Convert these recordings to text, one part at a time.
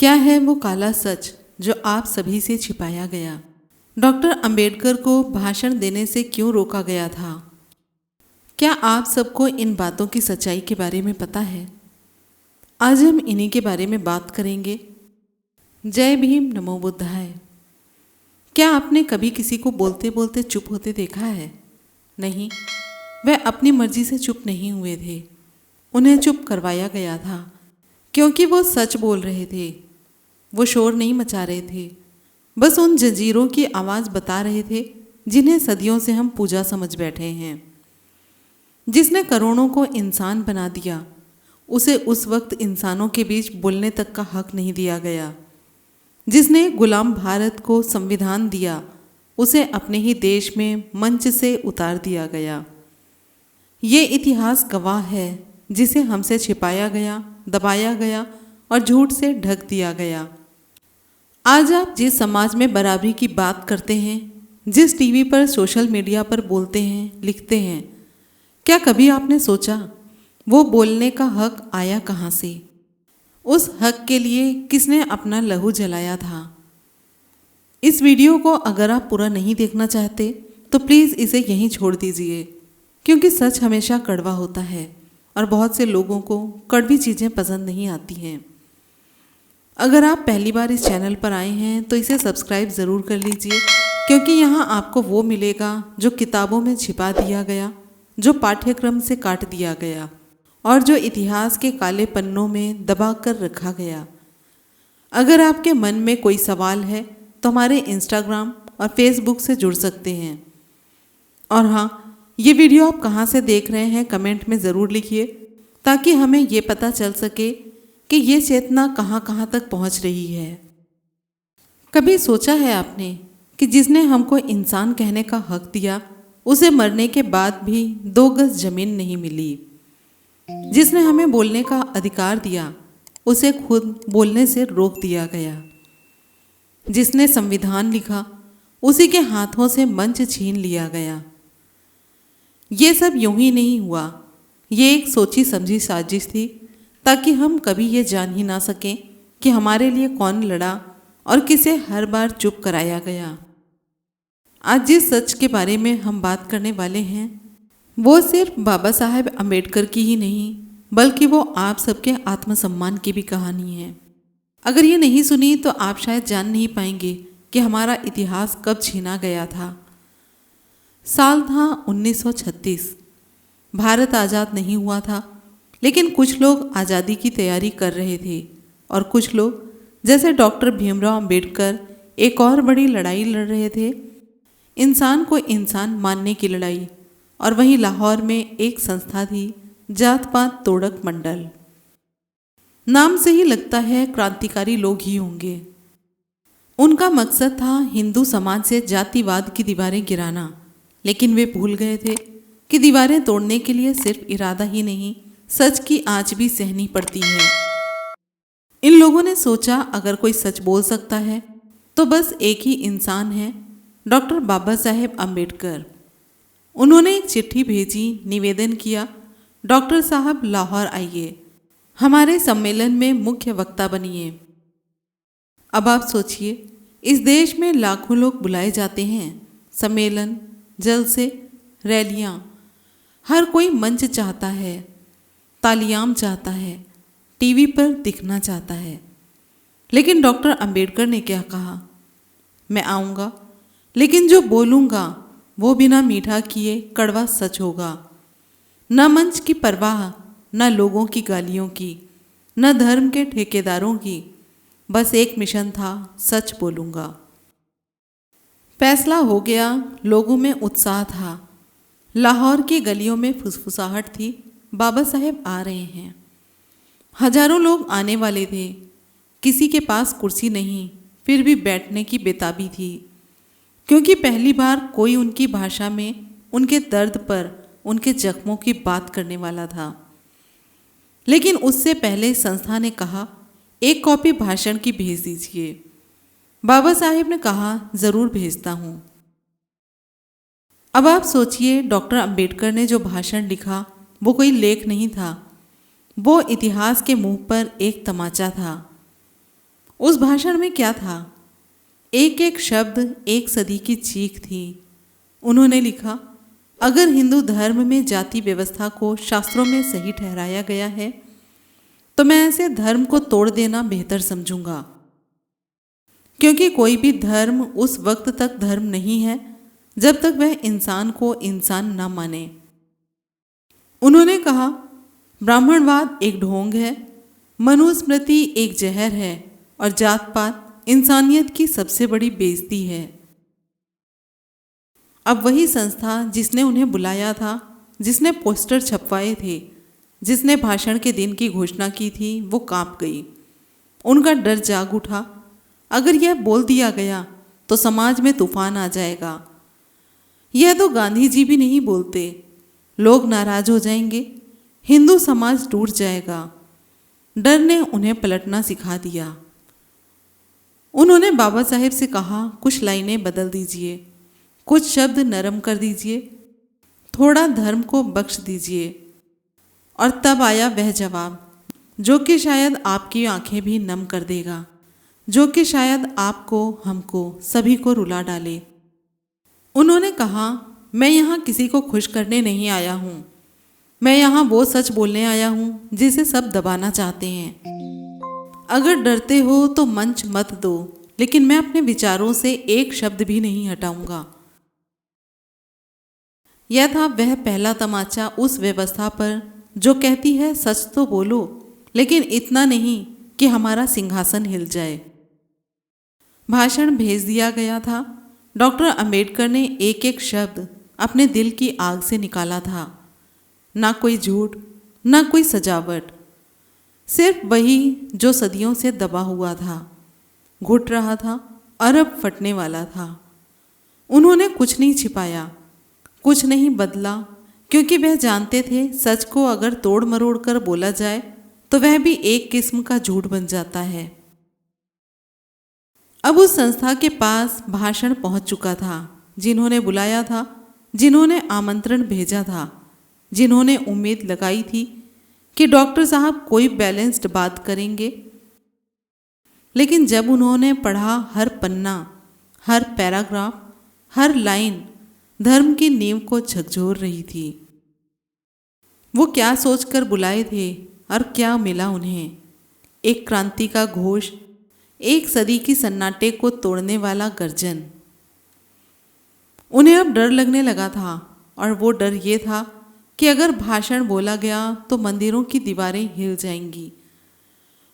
क्या है वो काला सच जो आप सभी से छिपाया गया? डॉक्टर अंबेडकर को भाषण देने से क्यों रोका गया था? क्या आप सबको इन बातों की सच्चाई के बारे में पता है? आज हम इन्हीं के बारे में बात करेंगे। जय भीम, नमो बुद्धाय। क्या आपने कभी किसी को बोलते बोलते चुप होते देखा है? नहीं, वह अपनी मर्जी से चुप नहीं हुए थे। उन्हें चुप करवाया गया था क्योंकि वो सच बोल रहे थे। वो शोर नहीं मचा रहे थे, बस उन जंजीरों की आवाज़ बता रहे थे जिन्हें सदियों से हम पूजा समझ बैठे हैं। जिसने करोड़ों को इंसान बना दिया, उसे उस वक्त इंसानों के बीच बोलने तक का हक नहीं दिया गया। जिसने गुलाम भारत को संविधान दिया, उसे अपने ही देश में मंच से उतार दिया गया। ये इतिहास गवाह है जिसे हमसे छिपाया गया, दबाया गया और झूठ से ढक दिया गया। आज आप जिस समाज में बराबरी की बात करते हैं, जिस टीवी पर, सोशल मीडिया पर बोलते हैं, लिखते हैं, क्या कभी आपने सोचा वो बोलने का हक आया कहाँ से? उस हक के लिए किसने अपना लहू जलाया था? इस वीडियो को अगर आप पूरा नहीं देखना चाहते तो प्लीज़ इसे यहीं छोड़ दीजिए, क्योंकि सच हमेशा कड़वा होता है और बहुत से लोगों को कड़वी चीज़ें पसंद नहीं आती हैं। अगर आप पहली बार इस चैनल पर आए हैं तो इसे सब्सक्राइब ज़रूर कर लीजिए, क्योंकि यहाँ आपको वो मिलेगा जो किताबों में छिपा दिया गया, जो पाठ्यक्रम से काट दिया गया और जो इतिहास के काले पन्नों में दबा कर रखा गया। अगर आपके मन में कोई सवाल है तो हमारे इंस्टाग्राम और फेसबुक से जुड़ सकते हैं। और हाँ, ये वीडियो आप कहाँ से देख रहे हैं कमेंट में ज़रूर लिखिए, ताकि हमें ये पता चल सके कि ये चेतना कहाँ कहाँ तक पहुँच रही है। कभी सोचा है आपने कि जिसने हमको इंसान कहने का हक दिया, उसे मरने के बाद भी 2 गज जमीन नहीं मिली? जिसने हमें बोलने का अधिकार दिया, उसे खुद बोलने से रोक दिया गया। जिसने संविधान लिखा, उसी के हाथों से मंच छीन लिया गया। ये सब यूं ही नहीं हुआ। ये एक सोची समझी साजिश थी, ताकि हम कभी ये जान ही ना सकें कि हमारे लिए कौन लड़ा और किसे हर बार चुप कराया गया। आज जिस सच के बारे में हम बात करने वाले हैं, वो सिर्फ बाबा साहेब अम्बेडकर की ही नहीं, बल्कि वो आप सबके आत्मसम्मान की भी कहानी है। अगर ये नहीं सुनी तो आप शायद जान नहीं पाएंगे कि हमारा इतिहास कब छीना गया था। साल था 1936। भारत आज़ाद नहीं हुआ था, लेकिन कुछ लोग आज़ादी की तैयारी कर रहे थे और कुछ लोग जैसे डॉक्टर भीमराव अंबेडकर एक और बड़ी लड़ाई लड़ रहे थे, इंसान को इंसान मानने की लड़ाई। और वहीं लाहौर में एक संस्था थी, जात पात तोड़क मंडल। नाम से ही लगता है क्रांतिकारी लोग ही होंगे। उनका मकसद था हिंदू समाज से जातिवाद की दीवारें गिराना, लेकिन वे भूल गए थे कि दीवारें तोड़ने के लिए सिर्फ इरादा ही नहीं, सच की आंच भी सहनी पड़ती है। इन लोगों ने सोचा अगर कोई सच बोल सकता है तो बस एक ही इंसान है, डॉक्टर बाबा साहेब अम्बेडकर। उन्होंने एक चिट्ठी भेजी, निवेदन किया, डॉक्टर साहब लाहौर आइए, हमारे सम्मेलन में मुख्य वक्ता बनिए। अब आप सोचिए, इस देश में लाखों लोग बुलाए जाते हैं, सम्मेलन, जलसे, रैलियां, हर कोई मंच चाहता है, तालियाम चाहता है, टीवी पर दिखना चाहता है। लेकिन डॉक्टर अंबेडकर ने क्या कहा? मैं आऊँगा, लेकिन जो बोलूँगा वो बिना मीठा किए कड़वा सच होगा। न मंच की परवाह, न लोगों की गालियों की, न धर्म के ठेकेदारों की, बस एक मिशन था, सच बोलूँगा। फैसला हो गया, लोगों में उत्साह था, लाहौर की गलियों में फुसफुसाहट थी, बाबा साहेब आ रहे हैं। हजारों लोग आने वाले थे, किसी के पास कुर्सी नहीं, फिर भी बैठने की बेताबी थी, क्योंकि पहली बार कोई उनकी भाषा में उनके दर्द पर, उनके जख्मों की बात करने वाला था। लेकिन उससे पहले संस्था ने कहा, एक कॉपी भाषण की भेज दीजिए। बाबा साहेब ने कहा, ज़रूर भेजता हूँ। अब आप सोचिए, डॉक्टर अंबेडकर ने जो भाषण लिखा वो कोई लेख नहीं था, वो इतिहास के मुंह पर एक तमाचा था। उस भाषण में क्या था? एक एक शब्द एक सदी की चीख थी। उन्होंने लिखा, अगर हिंदू धर्म में जाति व्यवस्था को शास्त्रों में सही ठहराया गया है तो मैं ऐसे धर्म को तोड़ देना बेहतर समझूंगा, क्योंकि कोई भी धर्म उस वक्त तक धर्म नहीं है जब तक वह इंसान को इंसान न माने। उन्होंने कहा, ब्राह्मणवाद एक ढोंग है, मनुस्मृति एक जहर है और जात पात इंसानियत की सबसे बड़ी बेइज्जती है। अब वही संस्था जिसने उन्हें बुलाया था, जिसने पोस्टर छपवाए थे, जिसने भाषण के दिन की घोषणा की थी, वो कांप गई। उनका डर जाग उठा। अगर यह बोल दिया गया तो समाज में तूफान आ जाएगा। यह तो गांधी जी भी नहीं बोलते, लोग नाराज हो जाएंगे, हिंदू समाज टूट जाएगा। डर ने उन्हें पलटना सिखा दिया। उन्होंने बाबा साहेब से कहा, कुछ लाइनें बदल दीजिए, कुछ शब्द नरम कर दीजिए, थोड़ा धर्म को बख्श दीजिए। और तब आया वह जवाब जो कि शायद आपकी आंखें भी नम कर देगा, जो कि शायद आपको, हमको, सभी को रुला डाले। उन्होंने कहा, मैं यहाँ किसी को खुश करने नहीं आया हूँ, मैं यहाँ वो सच बोलने आया हूँ जिसे सब दबाना चाहते हैं। अगर डरते हो तो मंच मत दो, लेकिन मैं अपने विचारों से एक शब्द भी नहीं हटाऊंगा। यह था वह पहला तमाचा उस व्यवस्था पर जो कहती है सच तो बोलो, लेकिन इतना नहीं कि हमारा सिंहासन हिल जाए। भाषण भेज दिया गया था। डॉक्टर अंबेडकर ने एक एक शब्द अपने दिल की आग से निकाला था। ना कोई झूठ, ना कोई सजावट, सिर्फ वही जो सदियों से दबा हुआ था, घुट रहा था और अब फटने वाला था। उन्होंने कुछ नहीं छिपाया, कुछ नहीं बदला, क्योंकि वह जानते थे सच को अगर तोड़ मरोड़ कर बोला जाए तो वह भी एक किस्म का झूठ बन जाता है। अब उस संस्था के पास भाषण पहुंच चुका था। जिन्होंने बुलाया था, जिन्होंने आमंत्रण भेजा था, जिन्होंने उम्मीद लगाई थी कि डॉक्टर साहब कोई बैलेंस्ड बात करेंगे, लेकिन जब उन्होंने पढ़ा हर पन्ना, हर पैराग्राफ, हर लाइन धर्म की नींव को झकझोर रही थी। वो क्या सोचकर बुलाए थे और क्या मिला उन्हें? एक क्रांति का घोष, एक सदी की सन्नाटे को तोड़ने वाला गर्जन। उन्हें अब डर लगने लगा था, और वो डर ये था कि अगर भाषण बोला गया तो मंदिरों की दीवारें हिल जाएंगी,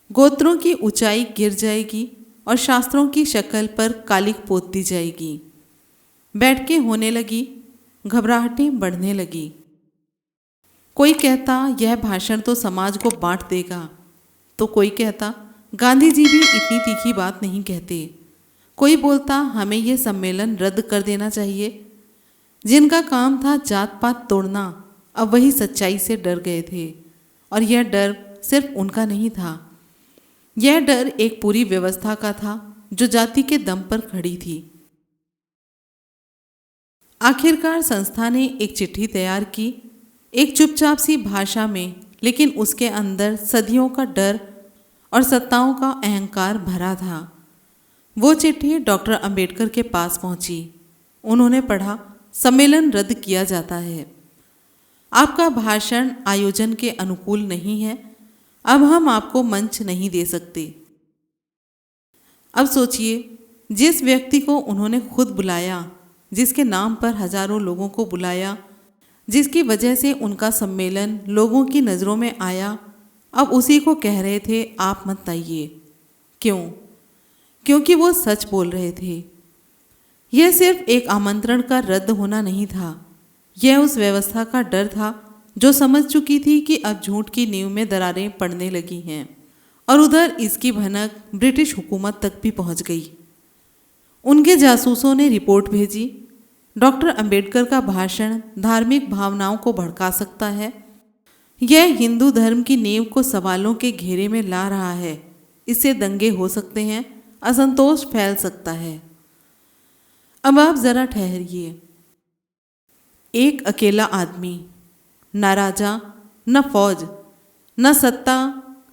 गोत्रों की ऊंचाई गिर जाएगी और शास्त्रों की शक्ल पर कालिक पोत दी जाएगी। बैठकें होने लगी, घबराहटें बढ़ने लगी। कोई कहता यह भाषण तो समाज को बांट देगा, तो कोई कहता गांधी जी भी इतनी तीखी बात नहीं कहते। कोई बोलता हमें यह सम्मेलन रद्द कर देना चाहिए। जिनका काम था जात पात तोड़ना, अब वही सच्चाई से डर गए थे। और यह डर सिर्फ उनका नहीं था, यह डर एक पूरी व्यवस्था का था जो जाति के दम पर खड़ी थी। आखिरकार संस्था ने एक चिट्ठी तैयार की, एक चुपचाप सी भाषा में, लेकिन उसके अंदर सदियों का डर और सत्ताओं का अहंकार भरा था। वो चिट्ठी डॉक्टर अंबेडकर के पास पहुंची। उन्होंने पढ़ा, सम्मेलन रद्द किया जाता है। आपका भाषण आयोजन के अनुकूल नहीं है, अब हम आपको मंच नहीं दे सकते। अब सोचिए, जिस व्यक्ति को उन्होंने खुद बुलाया, जिसके नाम पर हजारों लोगों को बुलाया, जिसकी वजह से उनका सम्मेलन लोगों की नज़रों में आया, अब उसी को कह रहे थे आप मत आइए। क्यों? क्योंकि वो सच बोल रहे थे। यह सिर्फ एक आमंत्रण का रद्द होना नहीं था, यह उस व्यवस्था का डर था जो समझ चुकी थी कि अब झूठ की नींव में दरारें पड़ने लगी हैं। और उधर इसकी भनक ब्रिटिश हुकूमत तक भी पहुंच गई। उनके जासूसों ने रिपोर्ट भेजी, डॉक्टर अंबेडकर का भाषण धार्मिक भावनाओं को भड़का सकता है, यह हिंदू धर्म की नींव को सवालों के घेरे में ला रहा है, इससे दंगे हो सकते हैं, असंतोष फैल सकता है। अब आप जरा ठहरिए। एक अकेला आदमी, न राजा, न फौज, न सत्ता,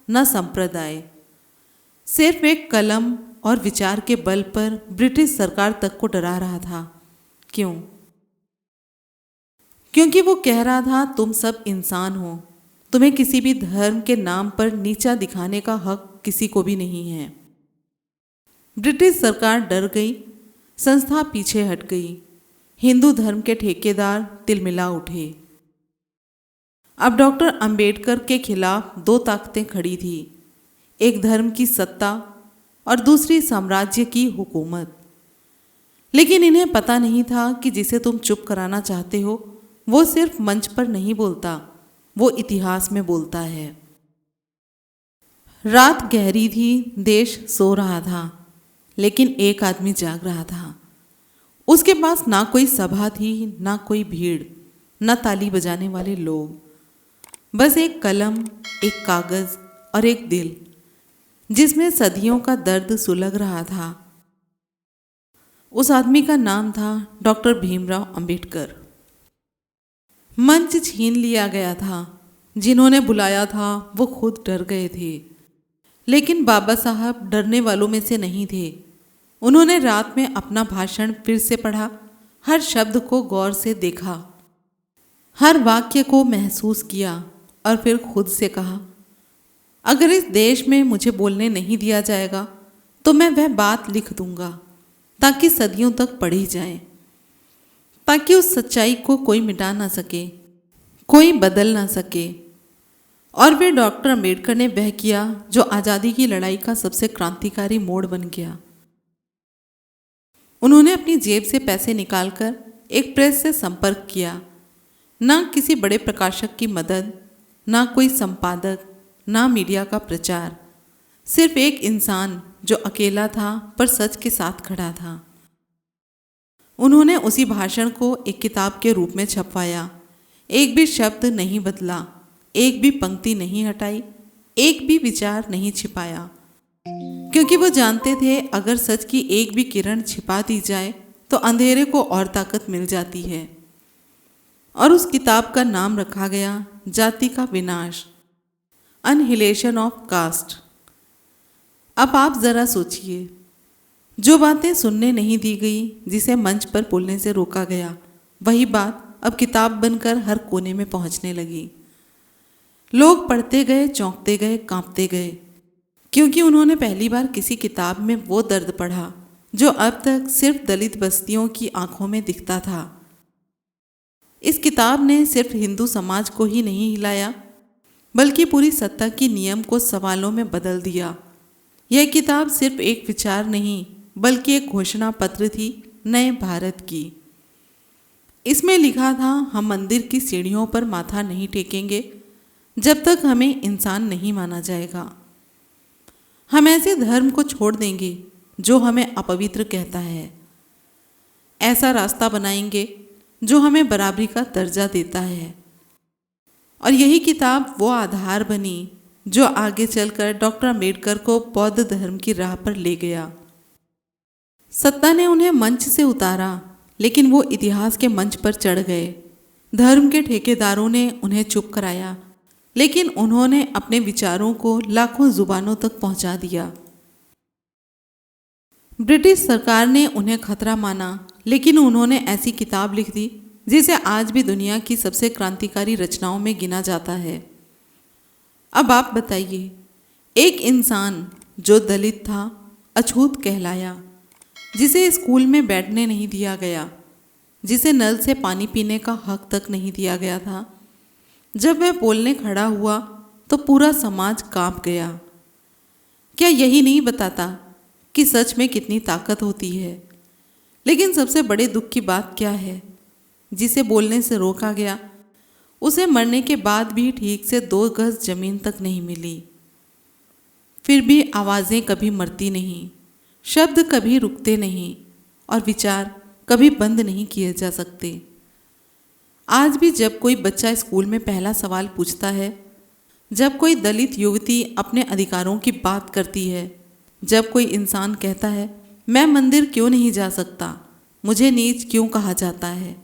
न संप्रदाय, सिर्फ एक कलम और विचार के बल पर ब्रिटिश सरकार तक को डरा रहा था। क्यों? क्योंकि वो कह रहा था तुम सब इंसान हो, तुम्हें किसी भी धर्म के नाम पर नीचा दिखाने का हक किसी को भी नहीं है। ब्रिटिश सरकार डर गई, संस्था पीछे हट गई, हिंदू धर्म के ठेकेदार तिलमिला उठे। अब डॉक्टर अंबेडकर के खिलाफ दो ताकतें खड़ी थी, एक धर्म की सत्ता और दूसरी साम्राज्य की हुकूमत। लेकिन इन्हें पता नहीं था कि जिसे तुम चुप कराना चाहते हो वो सिर्फ मंच पर नहीं बोलता, वो इतिहास में बोलता है। रात गहरी थी, देश सो रहा था, लेकिन एक आदमी जाग रहा था। उसके पास ना कोई सभा थी, ना कोई भीड़, ना ताली बजाने वाले लोग, बस एक कलम, एक कागज और एक दिल जिसमें सदियों का दर्द सुलग रहा था। उस आदमी का नाम था डॉक्टर भीमराव अंबेडकर। मंच छीन लिया गया था, जिन्होंने बुलाया था वो खुद डर गए थे, लेकिन बाबा साहब डरने वालों में से नहीं थे। उन्होंने रात में अपना भाषण फिर से पढ़ा, हर शब्द को गौर से देखा, हर वाक्य को महसूस किया और फिर खुद से कहा, अगर इस देश में मुझे बोलने नहीं दिया जाएगा तो मैं वह बात लिख दूंगा ताकि सदियों तक पढ़ी जाए, ताकि उस सच्चाई को कोई मिटा ना सके, कोई बदल ना सके। और वे डॉक्टर अंबेडकर ने वह किया जो आज़ादी की लड़ाई का सबसे क्रांतिकारी मोड़ बन गया। उन्होंने अपनी जेब से पैसे निकालकर एक प्रेस से संपर्क किया। ना किसी बड़े प्रकाशक की मदद, ना कोई संपादक, ना मीडिया का प्रचार, सिर्फ एक इंसान जो अकेला था पर सच के साथ खड़ा था। उन्होंने उसी भाषण को एक किताब के रूप में छपवाया। एक भी शब्द नहीं बदला, एक भी पंक्ति नहीं हटाई, एक भी विचार नहीं छिपाया, क्योंकि वो जानते थे अगर सच की एक भी किरण छिपा दी जाए तो अंधेरे को और ताकत मिल जाती है। और उस किताब का नाम रखा गया जाति का विनाश, अनहिलेशन ऑफ कास्ट। अब आप ज़रा सोचिए, जो बातें सुनने नहीं दी गई, जिसे मंच पर बोलने से रोका गया, वही बात अब किताब बनकर हर कोने में पहुंचने लगी। लोग पढ़ते गए, चौंकते गए, कांपते गए, क्योंकि उन्होंने पहली बार किसी किताब में वो दर्द पढ़ा जो अब तक सिर्फ दलित बस्तियों की आंखों में दिखता था। इस किताब ने सिर्फ हिंदू समाज को ही नहीं हिलाया, बल्कि पूरी सत्ता की नियम को सवालों में बदल दिया। यह किताब सिर्फ एक विचार नहीं, बल्कि एक घोषणा पत्र थी नए भारत की। इसमें लिखा था, हम मंदिर की सीढ़ियों पर माथा नहीं टेकेंगे जब तक हमें इंसान नहीं माना जाएगा। हम ऐसे धर्म को छोड़ देंगे जो हमें अपवित्र कहता है। ऐसा रास्ता बनाएंगे जो हमें बराबरी का दर्जा देता है। और यही किताब वो आधार बनी जो आगे चलकर डॉक्टर अंबेडकर को बौद्ध धर्म की राह पर ले गया। सत्ता ने उन्हें मंच से उतारा, लेकिन वो इतिहास के मंच पर चढ़ गए। धर्म के ठेकेदारों ने उन्हें चुप कराया, लेकिन उन्होंने अपने विचारों को लाखों जुबानों तक पहुंचा दिया। ब्रिटिश सरकार ने उन्हें खतरा माना, लेकिन उन्होंने ऐसी किताब लिख दी जिसे आज भी दुनिया की सबसे क्रांतिकारी रचनाओं में गिना जाता है। अब आप बताइए, एक इंसान जो दलित था, अछूत कहलाया, जिसे स्कूल में बैठने नहीं दिया गया, जिसे नल से पानी पीने का हक तक नहीं दिया गया था, जब वह बोलने खड़ा हुआ तो पूरा समाज कांप गया। क्या यही नहीं बताता कि सच में कितनी ताकत होती है? लेकिन सबसे बड़े दुख की बात क्या है? जिसे बोलने से रोका गया, उसे मरने के बाद भी ठीक से 2 गज जमीन तक नहीं मिली। फिर भी आवाज़ें कभी मरती नहीं, शब्द कभी रुकते नहीं, और विचार कभी बंद नहीं किए जा सकते। आज भी जब कोई बच्चा स्कूल में पहला सवाल पूछता है, जब कोई दलित युवती अपने अधिकारों की बात करती है, जब कोई इंसान कहता है मैं मंदिर क्यों नहीं जा सकता, मुझे नीच क्यों कहा जाता है,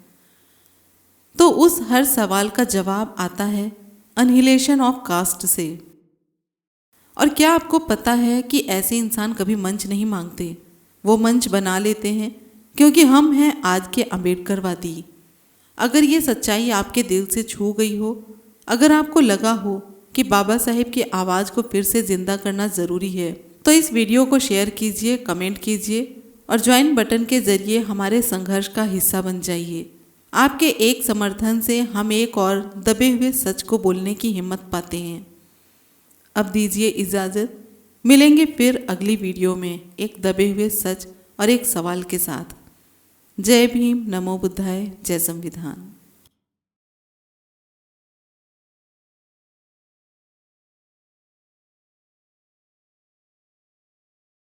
तो उस हर सवाल का जवाब आता है अनहिलेशन ऑफ कास्ट से। और क्या आपको पता है कि ऐसे इंसान कभी मंच नहीं मांगते, वो मंच बना लेते हैं क्योंकि हम हैं आज के अम्बेडकरवादी। अगर ये सच्चाई आपके दिल से छू गई हो, अगर आपको लगा हो कि बाबा साहेब की आवाज़ को फिर से जिंदा करना ज़रूरी है, तो इस वीडियो को शेयर कीजिए, कमेंट कीजिए और ज्वाइन बटन के ज़रिए हमारे संघर्ष का हिस्सा बन जाइए। आपके एक समर्थन से हम एक और दबे हुए सच को बोलने की हिम्मत पाते हैं। अब दीजिए इजाज़त, मिलेंगे फिर अगली वीडियो में एक दबे हुए सच और एक सवाल के साथ। जय भीम, नमो बुद्धाय, जय संविधान।